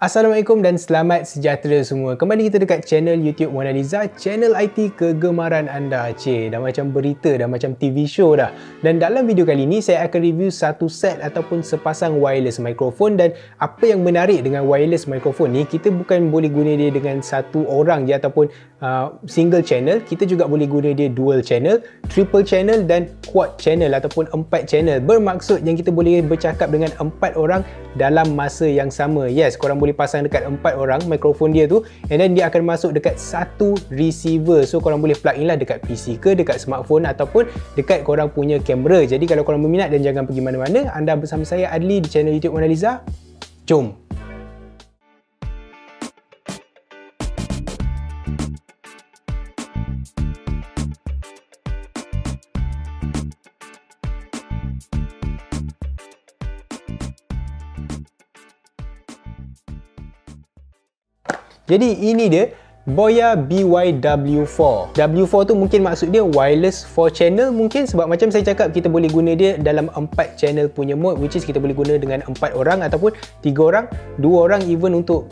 Assalamualaikum dan selamat sejahtera semua. Kembali kita dekat channel YouTube Mona Lisa, channel IT kegemaran anda. Dah macam berita, dah macam TV show dah. Dan dalam video kali ni saya akan review satu set ataupun sepasang wireless microphone. Dan apa yang menarik dengan wireless microphone ni, kita bukan boleh guna dia dengan satu orang je ataupun single channel. Kita juga boleh guna dia dual channel, triple channel dan quad channel ataupun 4 channel. Bermaksud yang kita boleh bercakap dengan 4 orang dalam masa yang sama. Yes, korang boleh pasang dekat 4 orang mikrofon dia tu, and then dia akan masuk dekat satu receiver. So korang boleh plug in lah dekat PC ke, dekat smartphone ataupun dekat korang punya kamera. Jadi kalau korang berminat dan jangan pergi mana-mana, anda bersama saya Adli di channel YouTube Mona Lisa. Jom. Jadi ini dia Boya BY-W4. W4 tu mungkin maksud dia wireless 4 channel mungkin, sebab macam saya cakap kita boleh guna dia dalam 4 channel punya mode, which is kita boleh guna dengan 4 orang ataupun 3 orang, 2 orang, even untuk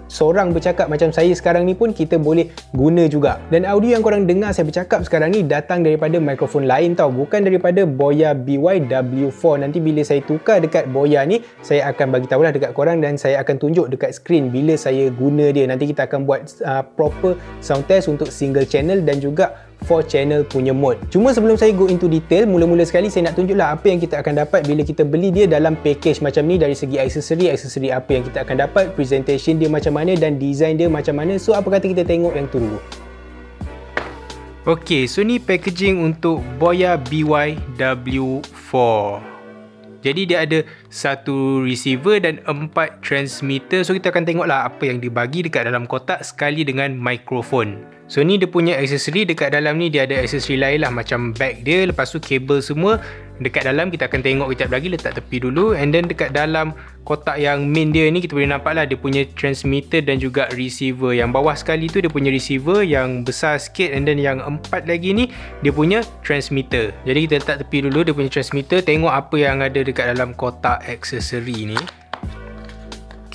seorang bercakap macam saya sekarang ni pun kita boleh guna juga. Dan audio yang korang dengar saya bercakap sekarang ni datang daripada mikrofon lain tau, bukan daripada Boya BY-W4. Nanti bila saya tukar dekat Boya ni, saya akan bagi tahulah dekat korang dan saya akan tunjuk dekat skrin bila saya guna dia. Nanti kita akan buat proper sound test untuk single channel dan juga 4 channel punya mode. Cuma sebelum saya go into detail, mula-mula sekali saya nak tunjuklah apa yang kita akan dapat bila kita beli dia dalam package macam ni. Dari segi aksesori apa yang kita akan dapat, presentation dia macam mana dan design dia macam mana. So apa kata kita tengok yang tu dulu. Okay, so ni packaging untuk Boya BY-W4. Jadi dia ada satu receiver dan 4 transmitter. So kita akan tengoklah apa yang dibagi dekat dalam kotak sekali dengan mikrofon. So ni dia punya aksesori. Dekat dalam ni dia ada aksesori lain lah, macam bag dia, lepas tu kabel semua dekat dalam. Kita akan tengok kejap lagi, letak tepi dulu. And then dekat dalam kotak yang main dia ni, kita boleh nampak lah dia punya transmitter dan juga receiver. Yang bawah sekali tu dia punya receiver yang besar sikit, and then yang 4 lagi ni dia punya transmitter. Jadi kita letak tepi dulu dia punya transmitter, tengok apa yang ada dekat dalam kotak aksesori ni.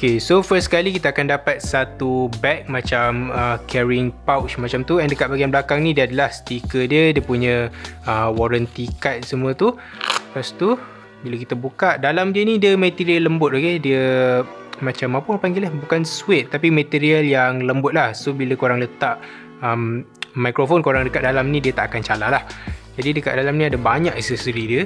Okay, so first kali kita akan dapat satu bag macam carrying pouch macam tu, and dekat bahagian belakang ni dia adalah stiker dia, dia punya warranty card semua tu. Lepas tu bila kita buka, dalam dia ni dia material lembut, okay? Dia macam apa orang panggil, bukan suede tapi material yang lembut lah. So bila korang letak mikrofon korang dekat dalam ni, dia tak akan calar lah. Jadi dekat dalam ni ada banyak aksesori dia.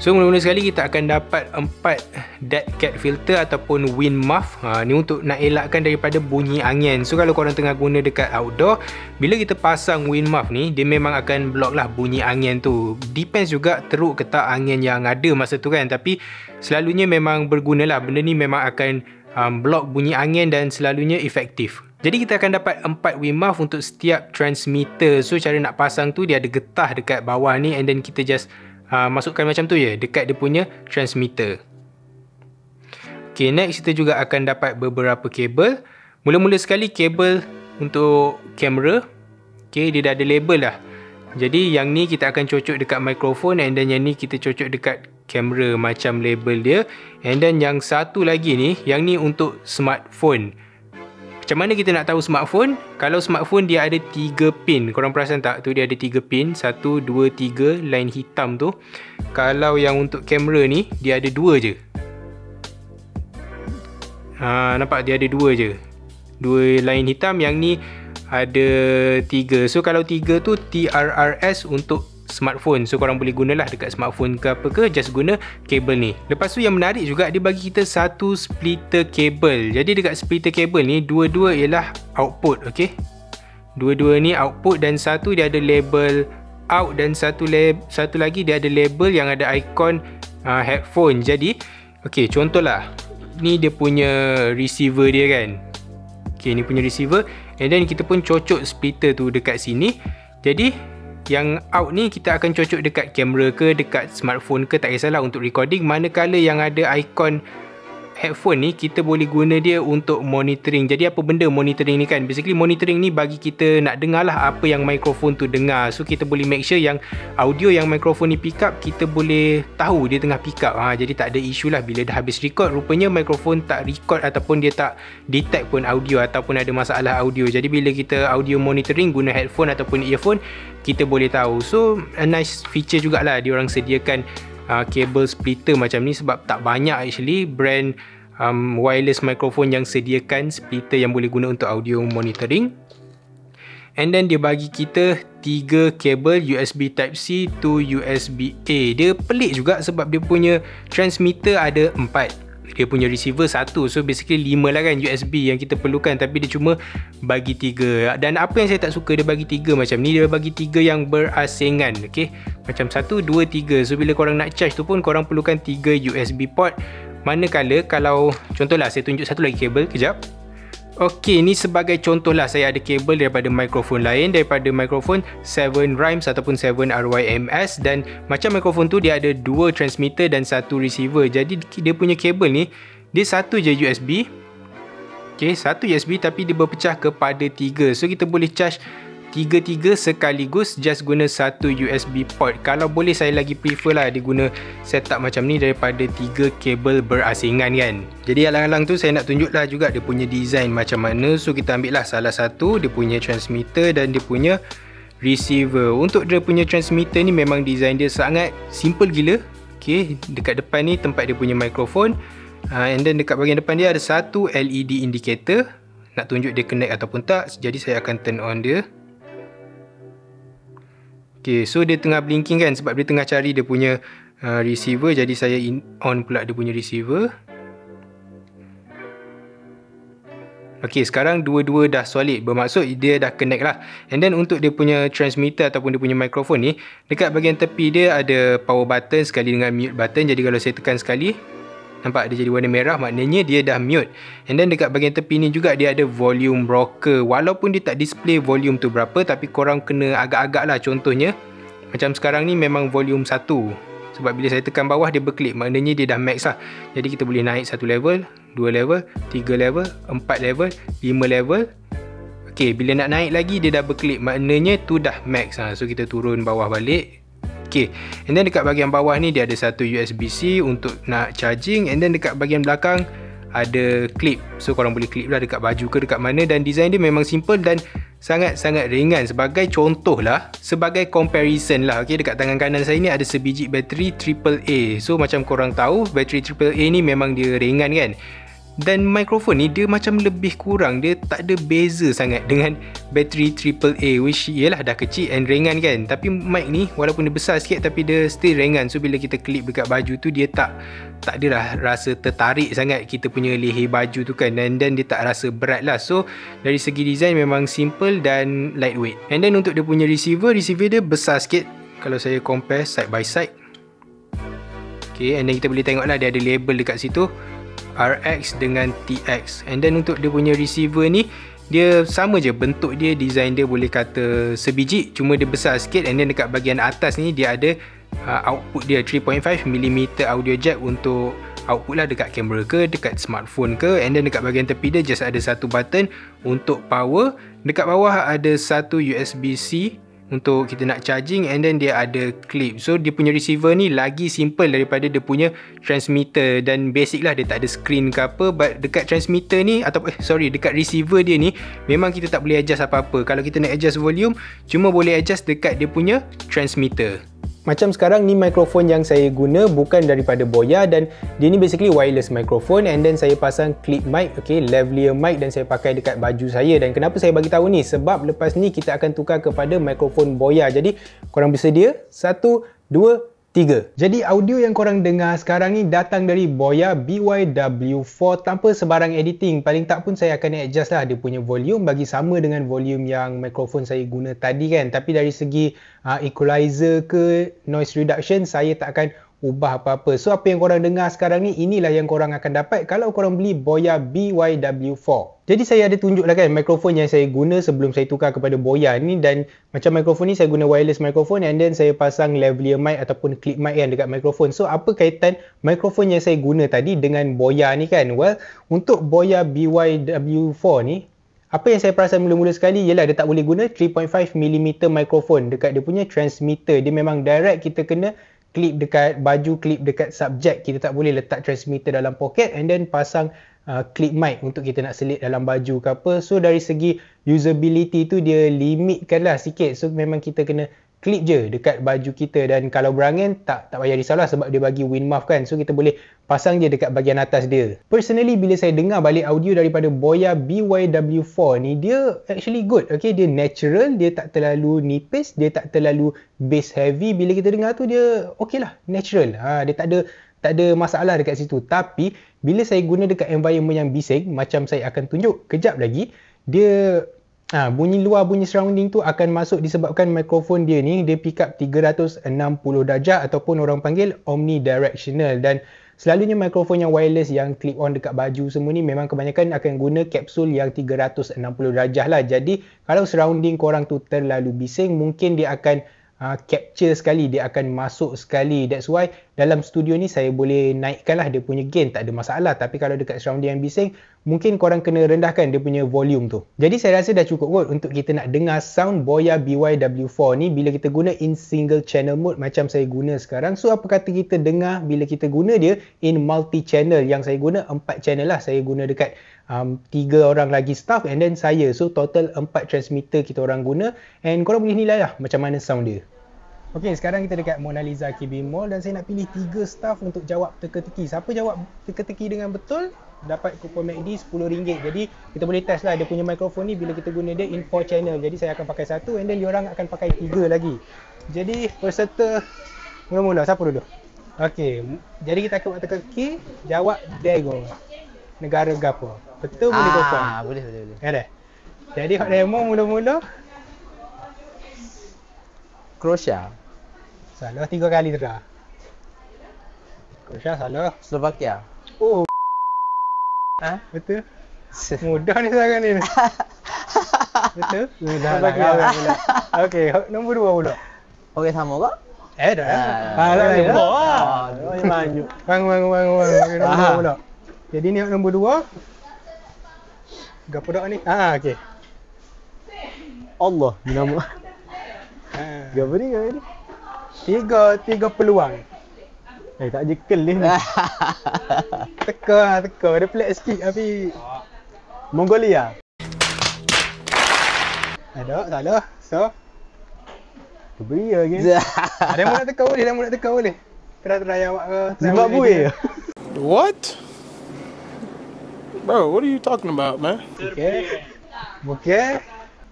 So mula-mula sekali kita akan dapat 4 dead cat filter ataupun wind muff. Ni untuk nak elakkan daripada bunyi angin. So kalau korang tengah guna dekat outdoor, bila kita pasang wind muff ni, dia memang akan block lah bunyi angin tu. Depends juga teruk ke tak angin yang ada masa tu kan. Tapi selalunya memang berguna lah. Benda ni memang akan block bunyi angin dan selalunya efektif. Jadi kita akan dapat 4 wind muff untuk setiap transmitter. So cara nak pasang tu, dia ada getah dekat bawah ni, and then kita just masukkan macam tu je dekat dia punya transmitter. Okay, next kita juga akan dapat beberapa kabel. Mula-mula sekali kabel untuk kamera. Okay, dia dah ada label dah. Jadi yang ni kita akan cocok dekat mikrofon, and then yang ni kita cocok dekat kamera macam label dia. And then yang satu lagi ni, yang ni untuk smartphone. Macam mana kita nak tahu smartphone? Kalau smartphone dia ada 3 pin. Korang perasan tak? Tu dia ada 3 pin. 1, 2, 3 line hitam tu. Kalau yang untuk kamera ni, dia ada 2 je. Nampak dia ada 2 je. 2 line hitam. Yang ni ada 3. So kalau 3 tu TRRS untuk smartphone. So korang boleh gunalah dekat smartphone ke apa ke, just guna kabel ni. Lepas tu yang menarik juga, dia bagi kita satu splitter kabel. Jadi dekat splitter kabel ni, dua-dua ialah output, okay? Dua-dua ni output, dan satu dia ada label out, dan satu lagi dia ada label yang ada ikon headphone. Jadi okay, contohlah ni dia punya receiver dia kan. Okay, ni punya receiver, and then kita pun cocok splitter tu dekat sini. Jadi yang out ni kita akan cocok dekat kamera ke, dekat smartphone ke, tak kisahlah untuk recording. Manakala yang ada ikon headphone ni kita boleh guna dia untuk monitoring. Jadi apa benda monitoring ni kan? Basically monitoring ni bagi kita nak dengar lah apa yang mikrofon tu dengar. So kita boleh make sure yang audio yang mikrofon ni pick up, kita boleh tahu dia tengah pick up. Jadi tak ada isu lah bila dah habis record. Rupanya mikrofon tak record ataupun dia tak detect pun audio ataupun ada masalah audio. Jadi bila kita audio monitoring guna headphone ataupun earphone, kita boleh tahu. So a nice feature jugalah diorang sediakan cable splitter macam ni, sebab tak banyak actually brand wireless microphone yang sediakan splitter yang boleh guna untuk audio monitoring. And then dia bagi kita 3 kabel USB Type-C to USB-A. Dia pelik juga sebab dia punya transmitter ada 4. Dia punya receiver 1. So basically 5 lah kan USB yang kita perlukan, tapi dia cuma bagi 3. Dan apa yang saya tak suka, dia bagi 3 macam ni. Dia bagi 3 yang berasingan. Okay, macam 1, 2, 3. So bila korang nak charge tu pun korang perlukan 3 USB port. Manakala kalau contohlah saya tunjuk satu lagi kabel, kejap. Okey, ni sebagai contoh lah, saya ada kabel daripada mikrofon lain, daripada mikrofon 7 Rhymes ataupun 7 RYMS, dan macam mikrofon tu dia ada 2 transmitter dan 1 receiver. Jadi dia punya kabel ni dia satu je USB. Okey, satu USB tapi dia berpecah kepada 3. So kita boleh charge 3 sekaligus just guna satu USB port. Kalau boleh saya lagi prefer lah dia guna setup macam ni daripada 3 kabel berasingan kan. Jadi alang-alang tu saya nak tunjuk lah juga dia punya design macam mana. So kita ambil lah salah satu, dia punya transmitter dan dia punya receiver. Untuk dia punya transmitter ni memang design dia sangat simple gila. Okay, dekat depan ni tempat dia punya mikrofon, and then dekat bahagian depan dia ada satu LED indicator. Nak tunjuk dia connect ataupun tak, jadi saya akan turn on dia. Okay, so dia tengah blinking kan sebab dia tengah cari dia punya receiver. Jadi saya on pula dia punya receiver. Okay, sekarang dua-dua dah solid, bermaksud dia dah connect lah. And then untuk dia punya transmitter ataupun dia punya mikrofon ni, dekat bahagian tepi dia ada power button sekali dengan mute button. Jadi kalau saya tekan sekali, nampak dia jadi warna merah, maknanya dia dah mute. And then dekat bahagian tepi ni juga dia ada volume rocker. Walaupun dia tak display volume tu berapa, tapi korang kena agak-agak lah. Contohnya macam sekarang ni memang volume 1. Sebab bila saya tekan bawah dia berklip, maknanya dia dah max lah. Jadi kita boleh naik 1 level, 2 level, 3 level, 4 level, 5 level. Okay, bila nak naik lagi dia dah berklip, maknanya tu dah max lah. So kita turun bawah balik. Okay, and then dekat bahagian bawah ni dia ada satu USB-C untuk nak charging, and then dekat bahagian belakang ada clip. So korang boleh clip lah dekat baju ke dekat mana, dan design dia memang simple dan sangat-sangat ringan. Sebagai contoh lah, sebagai comparison lah, okay, dekat tangan kanan saya ni ada sebiji bateri AAA. So macam korang tahu bateri AAA ni memang dia ringan kan. Dan mikrofon ni dia macam lebih kurang, dia tak ada beza sangat dengan bateri AAA, which ialah dah kecil and ringan kan. Tapi mic ni walaupun dia besar sikit tapi dia still ringan. So bila kita clip dekat baju tu dia tak adalah rasa tertarik sangat kita punya leher baju tu kan, dan dia tak rasa berat lah. So dari segi design memang simple dan lightweight. And then untuk dia punya receiver dia besar sikit kalau saya compare side by side. Okay, and then kita boleh tengok lah dia ada label dekat situ, RX dengan TX. And then untuk dia punya receiver ni dia sama je bentuk dia, design dia boleh kata sebiji, cuma dia besar sikit. And then dekat bahagian atas ni dia ada output dia 3.5mm audio jack untuk output lah dekat kamera ke, dekat smartphone ke. And then dekat bahagian tepi dia just ada satu button untuk power. Dekat bawah ada satu USB-C untuk kita nak charging, and then dia ada clip. So dia punya receiver ni lagi simple daripada dia punya transmitter, dan basic lah, dia tak ada screen ke apa. But dekat transmitter ni dekat receiver dia ni memang kita tak boleh adjust apa-apa. Kalau kita nak adjust volume, cuma boleh adjust dekat dia punya transmitter. Macam sekarang ni mikrofon yang saya guna bukan daripada Boya, dan dia ni basically wireless microphone, and then saya pasang clip mic, okay, lavalier mic, dan saya pakai dekat baju saya. Dan kenapa saya bagi tahu ni? Sebab lepas ni kita akan tukar kepada mikrofon Boya. Jadi korang bersedia? 1, 2, 3. Jadi audio yang korang dengar sekarang ni datang dari Boya BYW4 tanpa sebarang editing. Paling tak pun saya akan adjust lah dia punya volume bagi sama dengan volume yang mikrofon saya guna tadi kan. Tapi dari segi equalizer ke noise reduction, saya tak akan ubah apa-apa. So apa yang korang dengar sekarang ni, inilah yang korang akan dapat kalau korang beli Boya BYW4. Jadi saya ada tunjuk lah kan mikrofon yang saya guna sebelum saya tukar kepada Boya ni, dan macam mikrofon ni saya guna wireless microphone and then saya pasang lavalier mic ataupun clip mic yang dekat mikrofon. So apa kaitan mikrofon yang saya guna tadi dengan Boya ni kan? Well, untuk Boya BYW4 ni, apa yang saya perasan mula-mula sekali ialah dia tak boleh guna 3.5mm mikrofon dekat dia punya transmitter. Dia memang direct kita kena clip dekat baju, clip dekat subjek. Kita tak boleh letak transmitter dalam poket and then pasang clip mic untuk kita nak selit dalam baju ke apa. So dari segi usability tu dia limitkan lah sikit. So memang kita kena clip je dekat baju kita, dan kalau berangin tak payah risaulah sebab dia bagi wind muff kan. So kita boleh pasang je dekat bahagian atas dia. Personally bila saya dengar balik audio daripada Boya BYW4 ni, dia actually good. Okay, dia natural, dia tak terlalu nipis, dia tak terlalu bass heavy. Bila kita dengar tu dia okay lah, natural. Dia tak ada masalah dekat situ. Tapi bila saya guna dekat environment yang bising, macam saya akan tunjuk kejap lagi, dia bunyi luar, bunyi surrounding tu akan masuk disebabkan mikrofon dia ni dia pick up 360 darjah ataupun orang panggil omnidirectional. Dan selalunya mikrofon yang wireless yang clip on dekat baju semua ni memang kebanyakan akan guna kapsul yang 360 darjah lah. Jadi kalau surrounding korang tu terlalu bising, mungkin dia akan capture sekali, dia akan masuk sekali. That's why dalam studio ni saya boleh naikkan lah dia punya gain, tak ada masalah. Tapi kalau dekat surrounding yang bising, mungkin korang kena rendahkan dia punya volume tu. Jadi saya rasa dah cukup kot untuk kita nak dengar sound Boya BYW4 ni bila kita guna in single channel mode macam saya guna sekarang. So apa kata kita dengar bila kita guna dia in multi channel? Yang saya guna 4 channel lah. Saya guna dekat 3 orang lagi staff and then saya. So total 4 transmitter kita orang guna, and korang boleh nilai lah macam mana sound dia. Okay, sekarang kita dekat Mona Lisa KB Mall dan saya nak pilih 3 staff untuk jawab teka-teki. Siapa jawab teka-teki dengan betul dapat kupon MACD RM10. Jadi kita boleh test lah dia punya mikrofon ni bila kita guna dia in 4 channel. Jadi saya akan pakai 1 and then diorang akan pakai 3 lagi. Jadi peserta mula-mula siapa dulu? Okay, jadi kita akan buat teka-teki. Jawab Dago. Negara gapo? Betul boleh kupon? Boleh. Ada. Jadi hot demo mula-mula. Croatia. Salah 3 kali terah. Croatia salah. Slovakia. Oh. Betul. Mudah ni sekarang ni. Betul? Mudah lah. Okey, nombor 2 pula. Okey, sama kah? Dah. Dah. Banyak. Bang. Okey, nombor 2 pula. Jadi ni nombor 2. Gapo dak ni? Okey. Allah, nama. Gapo ni? Tiga peluang. Tak jekel ni. Teka. Dia pelik sikit tapi Mongolia. ada, salah. So, Beri lagi. ada mu nak teka boleh. Try awak ke. Zimbabwe. What? Bro, what are you talking about, man? Okey.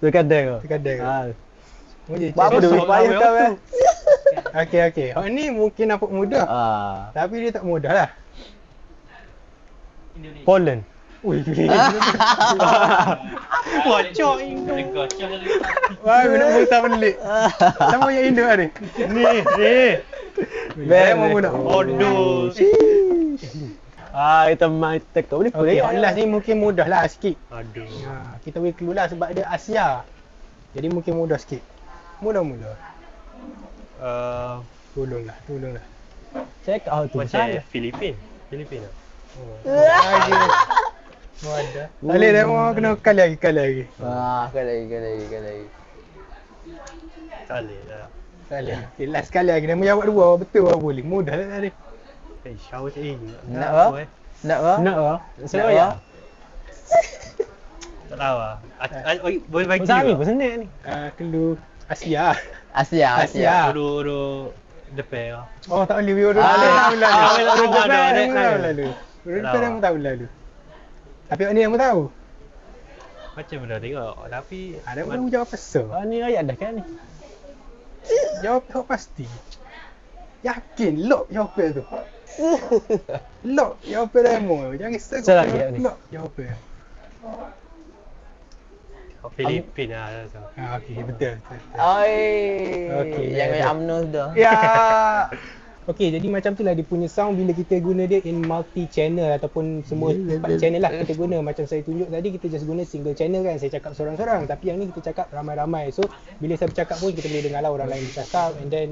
Terkadang. Apa dia payah kau eh? Okey. Hak ni mungkin nampak mudah. Tapi dia tak mudah lah. Poland. Ui. Wacok Indo. Wah, nak muntah balik. Sama yang Indo ni. Ni. Memang mudah. Bodoh. Kita main teka boleh. Okey, last ni mungkin mudah lah sikit. Aduh. Kita boleh clue lah sebab dia Asia. Jadi mungkin mudah sikit. Mula-mula. Tolonglah. Check out tu. Macam Filipin. Wadah. Salih dah mau kena kali lagi. Kali lagi. Salih dah. Salih. Okay, last kali lagi. Dia mau jawab 2 betul apa boleh. Mudah lah tadi. Shower tak Nak apa? Saya. Tak tahu lah. Boleh bagi Sami ke? pun senang ni. Clue Asia. Asia. Duduk depan lah. Oh, tak boleh view dulu. Dia tahu lalu. Tapi ni yang tahu. Macam mana tengok. Tapi Ada orang jawab pasal. Ni ayat dah kan ni. Jawab pasti. Yakin lock jawapan tu. Lock jawapan demo. Jangan risau. Salah dia ni. Lock jawapan. Filipin lah. Okey, betul. Oi. Okey, Yang ada. UMNO dah. Ya. Okey, jadi macam tu lah dia punya sound bila kita guna dia in multi channel ataupun semua 4 channel lah kita guna. Macam saya tunjuk tadi, kita just guna single channel kan, saya cakap seorang-seorang, tapi yang ni kita cakap ramai-ramai. So bila saya bercakap pun kita boleh dengar lah orang lain bercakap, and then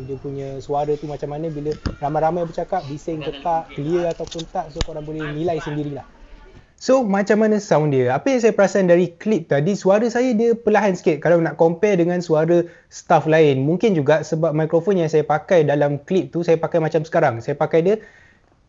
dia punya suara tu macam mana bila ramai-ramai bercakap, bising ke tak, clear ataupun tak, so korang boleh nilai sendirilah. So macam mana sound dia? Apa yang saya perasan dari klip tadi, suara saya dia perlahan sikit kalau nak compare dengan suara staff lain. Mungkin juga sebab mikrofon yang saya pakai dalam klip tu, saya pakai macam sekarang. Saya pakai dia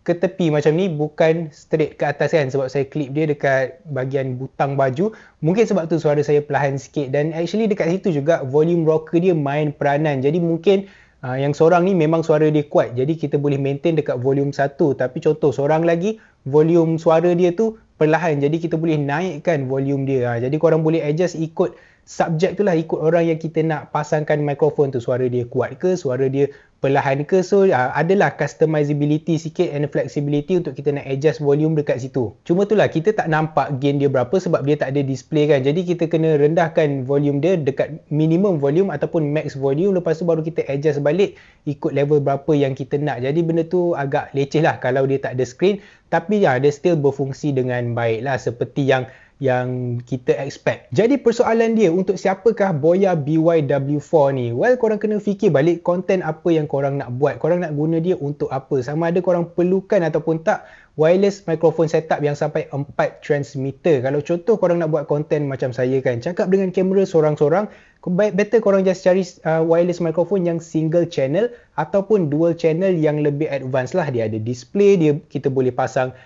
ke tepi macam ni, bukan straight ke atas kan, sebab saya klip dia dekat bahagian butang baju. Mungkin sebab tu suara saya perlahan sikit, dan actually dekat situ juga volume rocker dia main peranan. Jadi mungkin yang seorang ni memang suara dia kuat, jadi kita boleh maintain dekat volume 1. Tapi contoh seorang lagi, volume suara dia tu perlahan, jadi kita boleh naikkan volume dia. Jadi korang boleh adjust ikut subjek tu lah, ikut orang yang kita nak pasangkan mikrofon tu, suara dia kuat ke, suara dia perlahan ke. So adalah customizability sikit and flexibility untuk kita nak adjust volume dekat situ. Cuma tu lah, kita tak nampak gain dia berapa sebab dia tak ada display kan. Jadi kita kena rendahkan volume dia dekat minimum volume ataupun max volume, lepas tu baru kita adjust balik ikut level berapa yang kita nak. Jadi benda tu agak leceh lah kalau dia tak ada screen, tapi dia still berfungsi dengan baik lah seperti yang kita expect. Jadi persoalan dia, untuk siapakah Boya BYW4 ni? Well, korang kena fikir balik konten apa yang korang nak buat. Korang nak guna dia untuk apa? Sama ada korang perlukan ataupun tak wireless microphone setup yang sampai 4 transmitter. Kalau contoh korang nak buat konten macam saya kan, cakap dengan kamera seorang-seorang, better korang just cari wireless microphone yang single channel ataupun dual channel yang lebih advance lah. Dia ada display, kita boleh pasang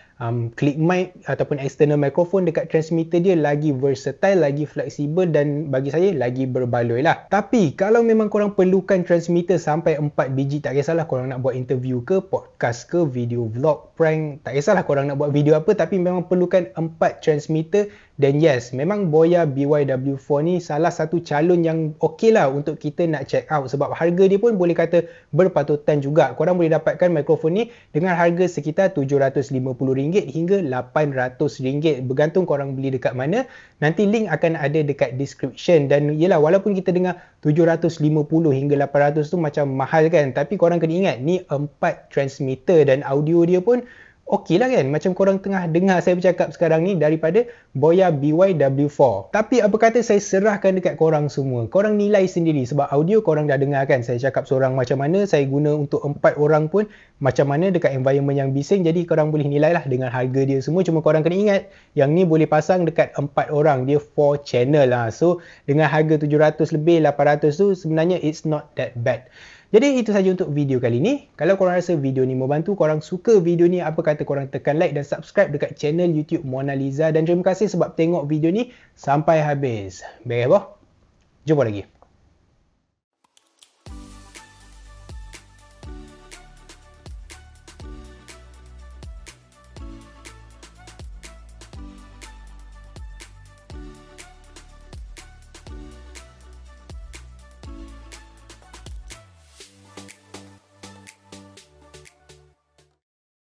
click mic ataupun external microphone dekat transmitter dia, lagi versatile, lagi fleksibel, dan bagi saya lagi berbaloi lah. Tapi kalau memang korang perlukan transmitter sampai 4 biji, tak kisahlah korang nak buat interview ke, podcast ke, video vlog, prank, tak kisahlah korang nak buat video apa, tapi memang perlukan 4 transmitter. Dan yes, memang Boya BYW4 ni salah satu calon yang okey lah untuk kita nak check out, sebab harga dia pun boleh kata berpatutan juga. Korang boleh dapatkan mikrofon ni dengan harga sekitar RM750 hingga RM800, bergantung korang beli dekat mana. Nanti link akan ada dekat description. Dan yelah, walaupun kita dengar 750 hingga 800 tu macam mahal kan, tapi korang kena ingat ni 4 transmitter dan audio dia pun okey lah kan, macam korang tengah dengar saya bercakap sekarang ni daripada Boya BYW4. Tapi apa kata saya serahkan dekat korang semua, korang nilai sendiri, sebab audio korang dah dengar kan saya cakap seorang macam mana, saya guna untuk 4 orang pun macam mana dekat environment yang bising. Jadi korang boleh nilai lah dengan harga dia semua. Cuma korang kena ingat, yang ni boleh pasang dekat 4 orang, dia 4 channel lah. So dengan harga 700 lebih 800 tu sebenarnya it's not that bad. Jadi itu saja untuk video kali ni. Kalau korang rasa video ni membantu, korang suka video ni, apa kata korang tekan like dan subscribe dekat channel YouTube Mona Lisa. Dan terima kasih sebab tengok video ni sampai habis. Baik boh. Jumpa lagi.